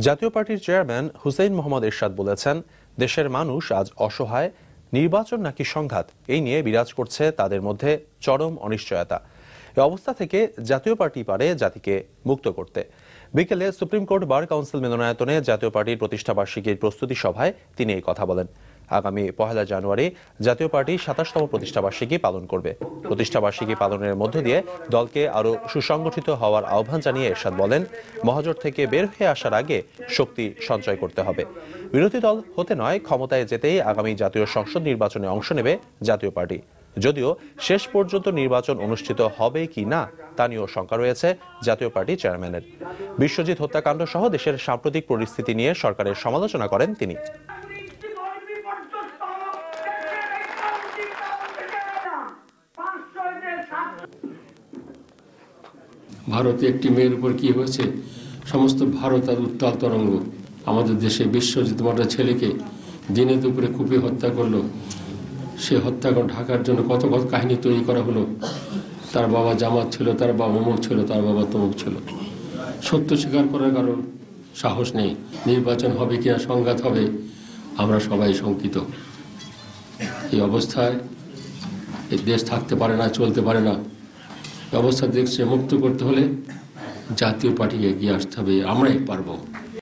জাতীয় পার্টির চেয়ারম্যান হুসেইন মোহাম্মদ এরশাদ বলেছেন, দেশের মানুষ আজ অসহায়, নির্বাচন নাকি সংঘাত এই নিয়ে বিরাজ করছে তাদের মধ্যে চরম অনিশ্চয়তা। এ অবস্থা থেকে জাতীয় পার্টি পারে জাতিকে মুক্ত করতে। বিকেলে সুপ্রিম কোর্ট বার কাউন্সিল মিলনায়তনে জাতীয় পার্টির প্রতিষ্ঠাবার্ষিকীর প্রস্তুতি সভায় তিনি এই কথা বলেন। আগামী 1 জানুয়ারি জাতীয় পার্টি 27তম প্রতিষ্ঠাবার্ষিকী পালন করবে। প্রতিষ্ঠাবার্ষিকী পালনের মধ্য দিয়ে দলকে আরও সুসংগঠিত হওয়ার আহ্বান জানিয়ে এরশাদ বলেন, মহাজোট থেকে বের হয়ে আসার আগে শক্তি সঞ্চয় করতে হবে। বিরোধী দল হতে নয়, ক্ষমতায় যেতেই আগামী জাতীয় সংসদ নির্বাচনে অংশ নেবে জাতীয় পার্টি। যদিও শেষ পর্যন্ত নির্বাচন অনুষ্ঠিত হবে কি না তা নিয়েও শঙ্কা রয়েছে জাতীয় পার্টি চেয়ারম্যানের। বিশ্বজিৎ হত্যাকাণ্ড সহ দেশের সাম্প্রতিক পরিস্থিতি নিয়ে সরকারের সমালোচনা করেন তিনি। ভারতে একটি মেয়ের উপর কি হয়েছে, সমস্ত ভারত আর উত্তাল তরঙ্গ। আমাদের দেশে বিশ্বজিৎ একটা ছেলেকে দিনে দুপুরে কুপিয়ে হত্যা করলো। সে হত্যাকাণ্ড ঢাকার জন্য কত কত কাহিনী তৈরি করা হলো। তার বাবা জামাত ছিল, তার বাবা অমুক ছিল, তার বাবা তমুক ছিল। সত্য স্বীকার করার কারণ সাহস নেই। নির্বাচন হবে কিনা, সংঘাত হবে, আমরা সবাই শঙ্কিত। এই অবস্থায় এই দেশ থাকতে পারে না, চলতে পারে না। অবস্থা দেখছে মুক্ত করতে হলে জাতীয় পার্টিকে এগিয়ে আসতে হবে। আমরাই পারবো।